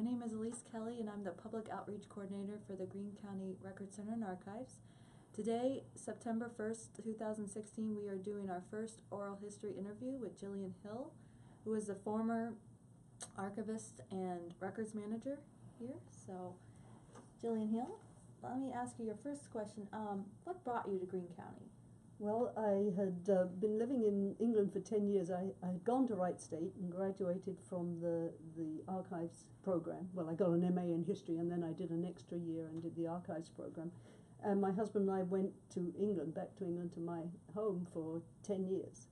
name is Elise Kelly, and I'm the Public Outreach Coordinator for the Greene County Record Center and Archives. Today, September 1st, 2016, we are doing our first oral history interview with Gillian Hill, who is the former archivist and records manager here. So, Gillian Hill, let me ask you your first question. What brought you to Greene County? Well, I had been living in England for 10 years. I had gone to Wright State and graduated from the archives program. Well, I got an MA in history, and then I did an extra year and did the archives program. And my husband and I went to England, back to England, to my home for 10 years.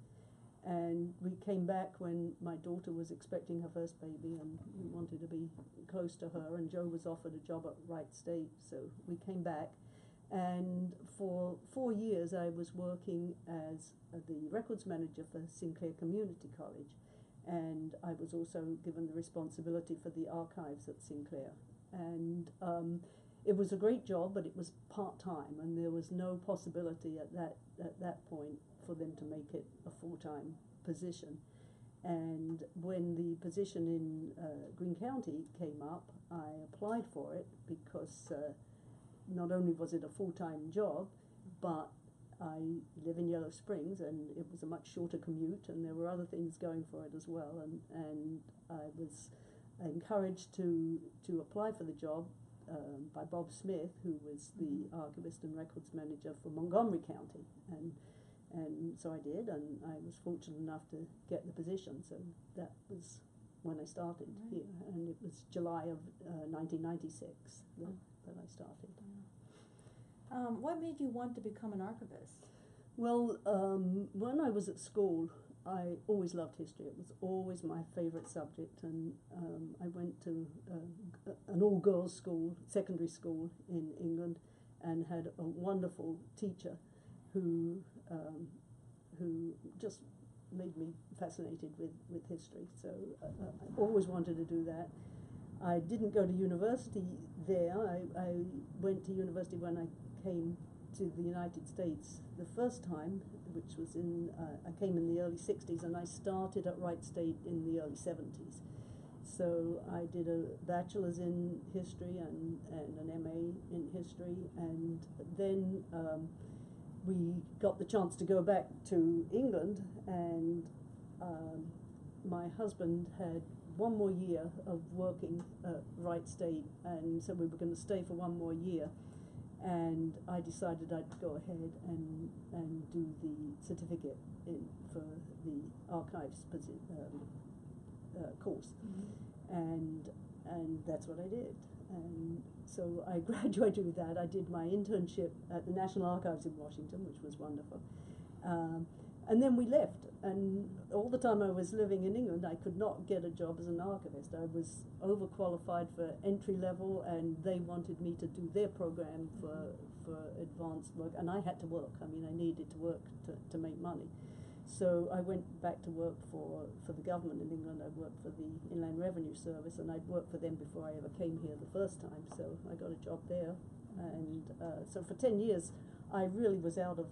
And we came back when my daughter was expecting her first baby, and we wanted to be close to her, and Joe was offered a job at Wright State, so we came back. And for 4 years I was working as the records manager for Sinclair Community College, and I was also given the responsibility for the archives at Sinclair. And it was a great job, but it was part-time, and there was no possibility at that point for them to make it a full-time position. And when the position in Greene County came up, I applied for it because not only was it a full-time job, but I live in Yellow Springs, and it was a much shorter commute, and there were other things going for it as well. And I was encouraged to apply for the job by Bob Smith, who was the archivist and records manager for Montgomery County, and so I did, and I was fortunate enough to get the position. So that was when I started here, and it was July of 1996 that I started. What made you want to become an archivist? Well, when I was at school, I always loved history. It was always my favorite subject, and I went to an all-girls school, secondary school in England, and had a wonderful teacher who just made me fascinated with history. So I always wanted to do that. I didn't go to university there. I went to university when I came to the United States the first time, which was I came in the early 60s, and I started at Wright State in the early 70s. So I did a bachelor's in history and an MA in history, and then we got the chance to go back to England, and my husband had one more year of working at Wright State, and so we were going to stay for one more year. And I decided I'd go ahead and do the certificate for the archives course, and that's what I did. And so I graduated with that. I did my internship at the National Archives in Washington, which was wonderful. And then we left, and all the time I was living in England, I could not get a job as an archivist. I was overqualified for entry level, and they wanted me to do their program for advanced work, and I had to work. I mean, I needed to work to make money. So I went back to work for the government in England. I worked for the Inland Revenue Service, and I'd worked for them before I ever came here the first time, so I got a job there. And so for 10 years, I really was out of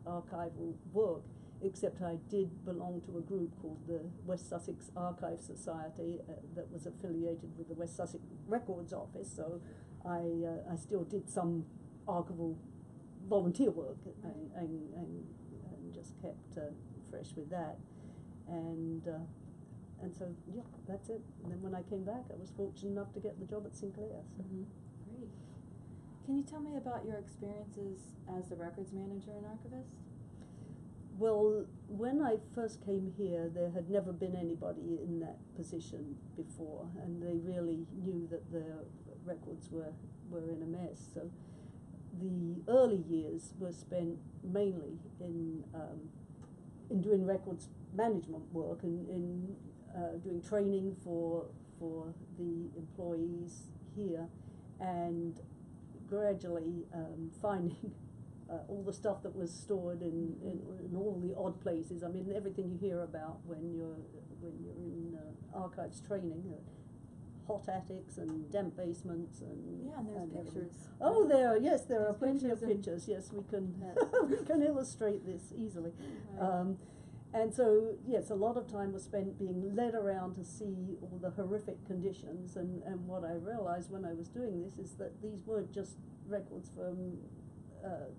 archival work, except I did belong to a group called the West Sussex Archive Society that was affiliated with the West Sussex Records Office, so I still did some archival volunteer work and just kept fresh with that. And so, yeah, that's it. And then when I came back, I was fortunate enough to get the job at Sinclair. So. Great. Can you tell me about your experiences as the records manager and archivist? Well, when I first came here, there had never been anybody in that position before, and they really knew that their records were in a mess. So the early years were spent mainly in doing records management work and in doing training for the employees here, and gradually finding all the stuff that was stored in all the odd places. I mean, everything you hear about when you're in archives training, hot attics and damp basements and yeah, and there's pictures. Everything. Oh, there are plenty of pictures. Yes, we can we can illustrate this easily. Right. And so, yes, a lot of time was spent being led around to see all the horrific conditions, and what I realized when I was doing this is that these weren't just records from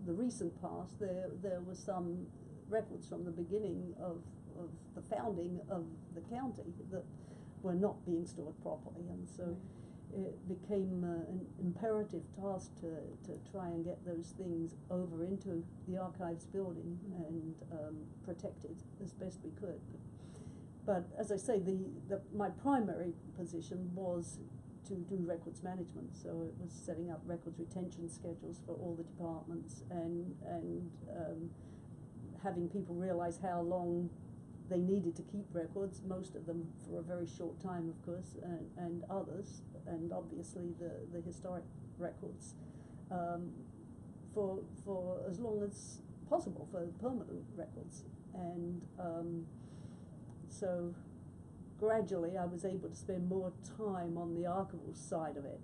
the recent past. There were some records from the beginning of the founding of the county that were not being stored properly, and so it became an imperative task to try and get those things over into the archives building and protected as best we could. But as I say, my primary position was to do records management, so it was setting up records retention schedules for all the departments and having people realize how long they needed to keep records, most of them for a very short time, of course, and others, and obviously the historic records, for as long as possible, for permanent records. And so gradually I was able to spend more time on the archival side of it.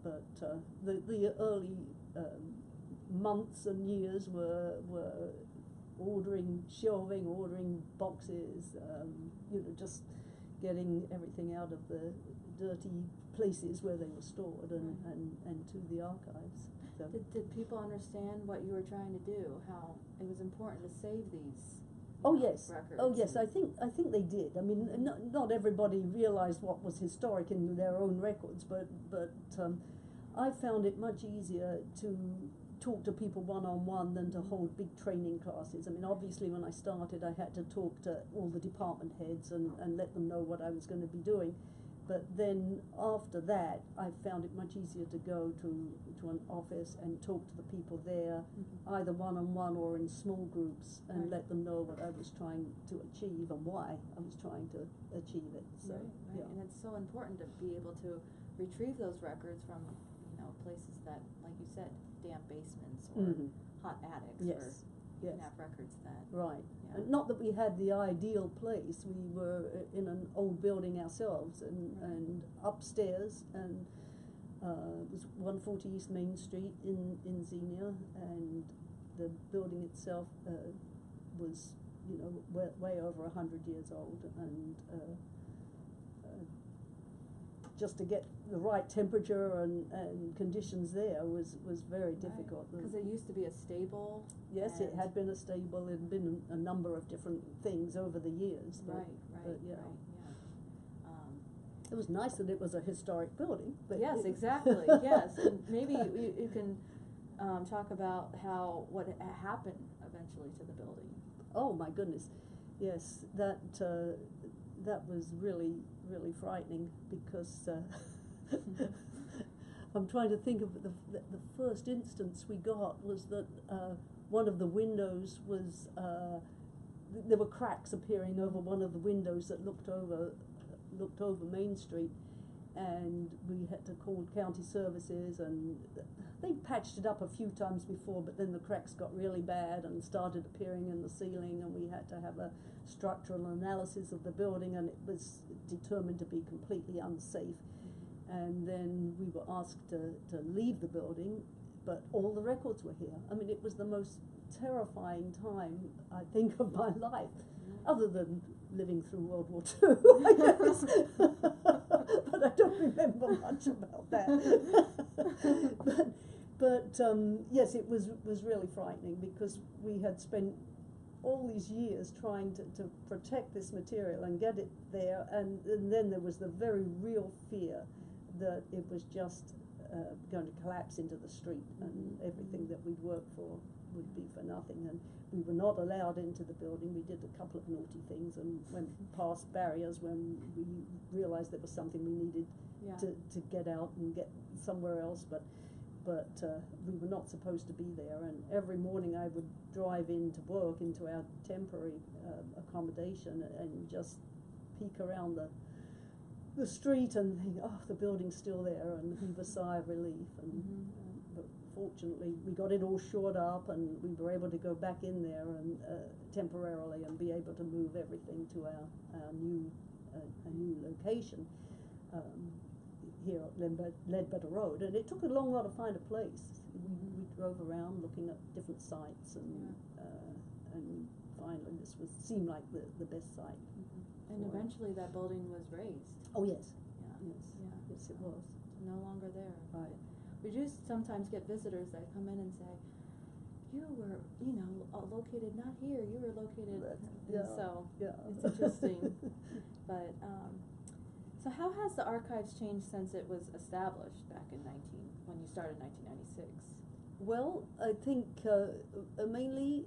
Right. But the early months and years were ordering shelving, ordering boxes, just getting everything out of the dirty places where they were stored and to the archives. So Did people understand what you were trying to do? How it was important to save these? Yes. Records. Oh yes, I think they did. I mean, not everybody realized what was historic in their own records, but I found it much easier to talk to people one-on-one than to hold big training classes. I mean, obviously when I started I had to talk to all the department heads and let them know what I was going to be doing. But then after that I found it much easier to go to an office and talk to the people there, either one-on-one or in small groups, and let them know what I was trying to achieve and why I was trying to achieve it. So, right. yeah. And it's so important to be able to retrieve those records from places that, like you said, damp basements or hot attics. Yes. You can have records that. Right. Yeah. And not that we had the ideal place. We were in an old building ourselves, and upstairs, and it was 140 East Main Street in Xenia, and the building itself was, way over 100 years old, and just to get the right temperature and conditions there was very difficult. Because it used to be a stable. Yes, it had been a stable. It had been a number of different things over the years. But yeah. It was nice that it was a historic building. But yes, exactly. Yes, and maybe you can talk about what happened eventually to the building. Oh my goodness, yes, that was really frightening, because I'm trying to think of the first instance we got was that one of the windows was there were cracks appearing over one of the windows that looked over Main Street, and we had to call county services, and they patched it up a few times before, but then the cracks got really bad and started appearing in the ceiling, and we had to have a structural analysis of the building, and it was determined to be completely unsafe. And then we were asked to leave the building, but all the records were here. I mean, it was the most terrifying time, I think, of my life, other than living through World War II, I guess. But I don't remember much about that. But yes, it was really frightening, because we had spent all these years trying to protect this material and get it there, and then there was the very real fear that it was just going to collapse into the street, and everything that we'd worked for would be for nothing. And we were not allowed into the building. We did a couple of naughty things and went past barriers when we realized there was something we needed to get out and get somewhere else, but we were not supposed to be there. And every morning I would drive into work, into our temporary accommodation, and just peek around the street and think, oh, the building's still there, and heave a sigh of relief. And but fortunately we got it all shored up, and we were able to go back in there and temporarily, and be able to move everything to our new location here at Ledbetter Road. And it took a long while to find a place. We drove around looking at different sites and finally this seemed like the best site. And for it. eventually that building was razed. Oh yes, Yeah. yes, Yeah. yes it was. No longer there. Right. We do sometimes get visitors that come in and say, you were, located not here, you were located, and so it's interesting. But, so how has the archives changed since it was established back in when you started in 1996? Well, I think mainly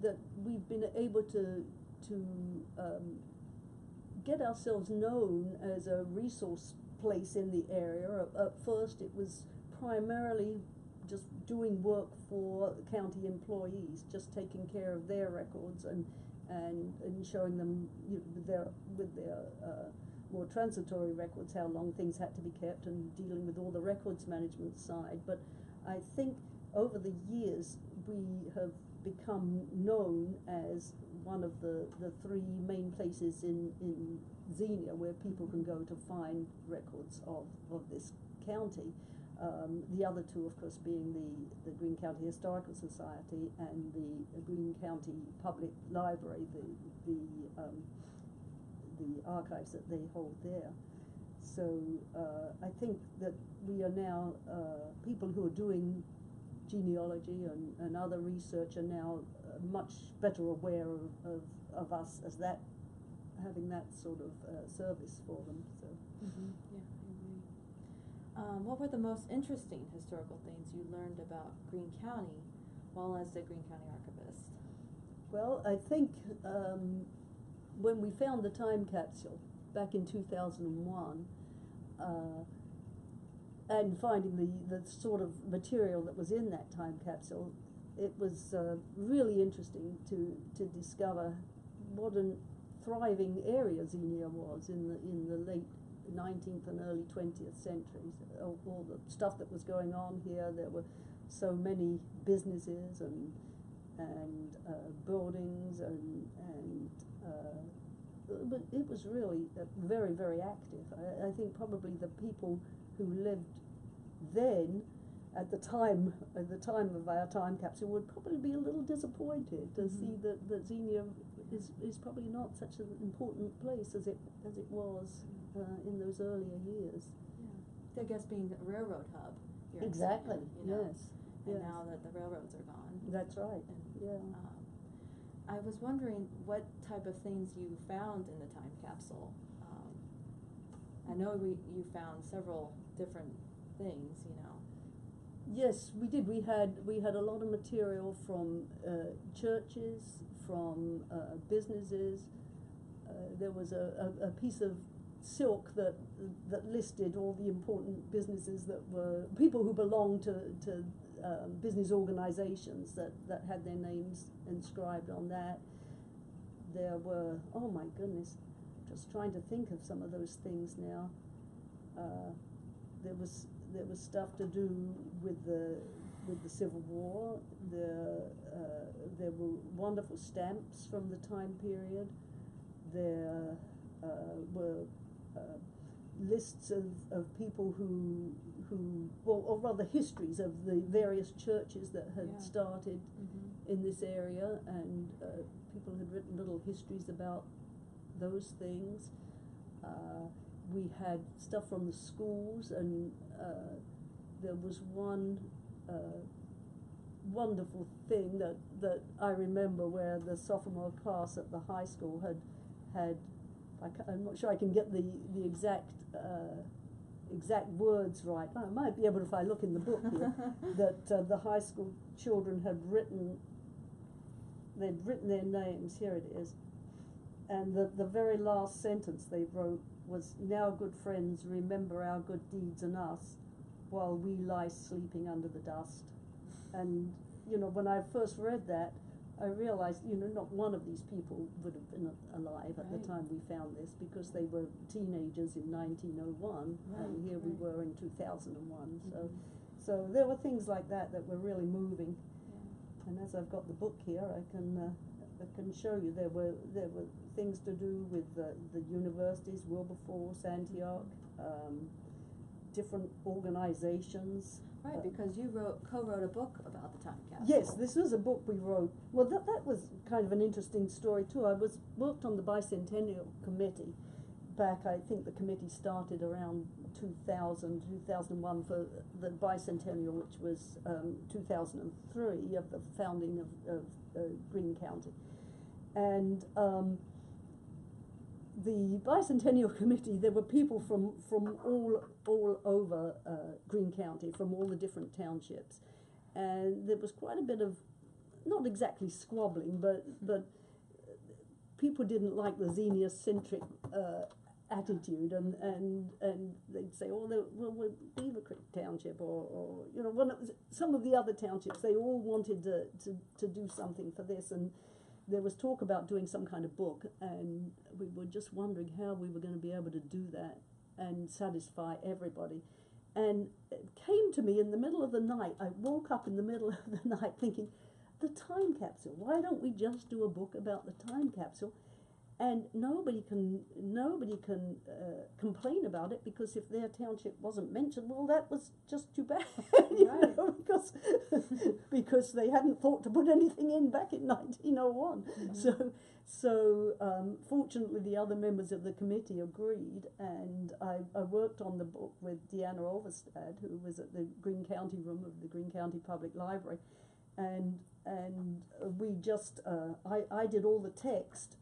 that we've been able to get ourselves known as a resource place in the area. At first it was primarily just doing work for county employees, just taking care of their records and showing them with their more transitory records how long things had to be kept and dealing with all the records management side. But I think over the years we have become known as one of the three main places in Xenia where people can go to find records of this county. The other two, of course, being the Greene County Historical Society and the Greene County Public Library, the archives that they hold there. So I think that we are now, people who are doing genealogy and other research are now much better aware of us as having that sort of service for them. So. Yeah, I agree. What were the most interesting historical things you learned about Greene County while as the Greene County Archivist? Well, I think when we found the time capsule back in 2001, and finding the sort of material that was in that time capsule, it was really interesting to discover what a thriving area Xenia was in the late 19th and early 20th centuries. All the stuff that was going on here, there were so many businesses and buildings but it was really very, very active. I think probably the people who lived then at the time of our time capsule would probably be a little disappointed to see that Xenia is probably not such an important place as it was in those earlier years. Yeah. I guess being the railroad hub here in Exactly. Xenia, Yes. And yes. now that the railroads are gone. That's right. And, yeah. I was wondering what type of things you found in the time capsule. I know you found several different things, Yes, we did. We had a lot of material from churches, from businesses. There was a piece of silk that listed all the important businesses that were people who belonged to business organizations that had their names inscribed on that. There were, oh my goodness, just trying to think of some of those things now. There was stuff to do with the Civil War. There were wonderful stamps from the time period. There were lists of people who or rather histories of the various churches that had started in this area, and people had written little histories about those things. We had stuff from the schools, and there was one wonderful thing that I remember where the sophomore class at the high school had I'm not sure I can get the exact words right. I might be able to if I look in the book here. That the high school children had written their names. Here it is, and the very last sentence they wrote was, "Now, good friends, remember our good deeds and us, while we lie sleeping under the dust." And when I first read that, I realized, not one of these people would have been alive at the time we found this, because they were teenagers in 1901, and here we were in 2001. So there were things like that were really moving. Yeah. And as I've got the book here, I can show you there were things to do with the universities, Wilberforce, Antioch, different organizations. Right, because you co-wrote a book about the time capsule. Yes, this was a book we wrote. Well, that was kind of an interesting story too. I worked on the Bicentennial Committee back, I think the committee started around 2000, 2001 for the Bicentennial, which was 2003 of the founding of Greene County. And the Bicentennial Committee, there were people from all over Greene County, from all the different townships, and there was quite a bit of, not exactly squabbling, but people didn't like the xenocentric attitude, and they'd say, oh, we're Beaver Creek Township, or you know, some of the other townships, they all wanted to do something for this, and there was talk about doing some kind of book, and we were just wondering how we were going to be able to do that and satisfy everybody. And it came to me in the middle of the night. I woke up in the middle of the night thinking, the time capsule, why don't we just do a book about the time capsule? And nobody can complain about it, because if their township wasn't mentioned, well, that was just too bad, you know, because they hadn't thought to put anything in back in 1901. Mm-hmm. So fortunately, the other members of the committee agreed, and I worked on the book with Deanna Overstad, who was at the Greene County room of the Greene County Public Library, and we just I did all the text,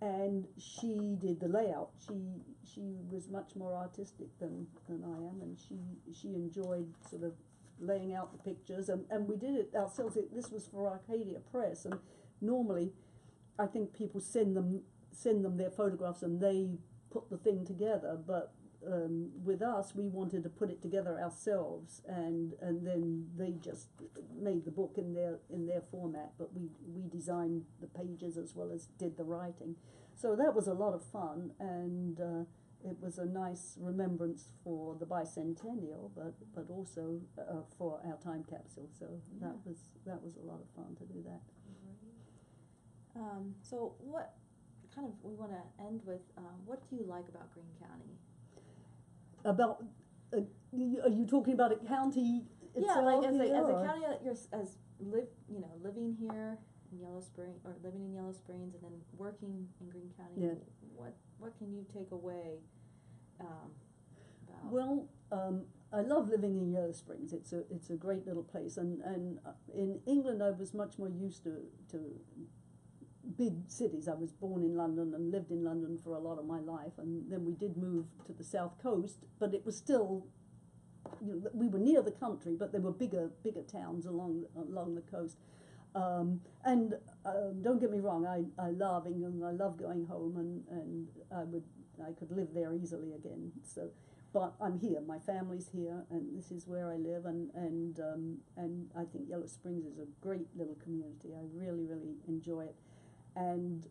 and she did the layout. She was much more artistic than I am, and she enjoyed sort of laying out the pictures, and we did it ourselves. This was for Arcadia Press, and normally I think people send them their photographs and they put the thing together, but with us, we wanted to put it together ourselves, and then they just made the book in their format, but we designed the pages as well as did the writing. So that was a lot of fun, and it was a nice remembrance for the Bicentennial, but also for our time capsule. So yeah. that was a lot of fun to do that. So what kind of, we want to end with, what do you like about Greene County? About, are you talking about a county itself? Yeah, like as a county that you're living here in Yellow Spring, or living in Yellow Springs, and then working in Greene County. Yeah. What can you take away? About? Well, I love living in Yellow Springs. It's a great little place, and in England I was much more used to big cities. I was born in London and lived in London for a lot of my life, and then we did move to the south coast, but it was still, you know, we were near the country, but there were bigger towns along the coast. And don't get me wrong, I love England. I love going home, and I could live there easily again. So, but I'm here. My family's here, and this is where I live, and I think Yellow Springs is a great little community. I really enjoy it. And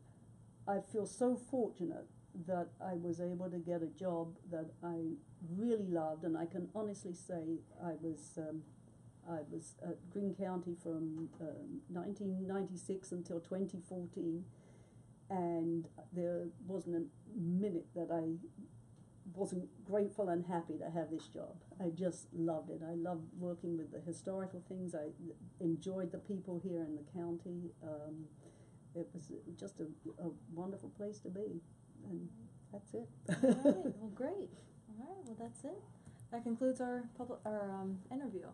I feel so fortunate that I was able to get a job that I really loved, and I can honestly say I was at Greene County from 1996 until 2014, and there wasn't a minute that I wasn't grateful and happy to have this job. I just loved it. I loved working with the historical things. I enjoyed the people here in the county. It was just a wonderful place to be, and that's it. All right. Well, great. All right. Well, that's it. That concludes our interview.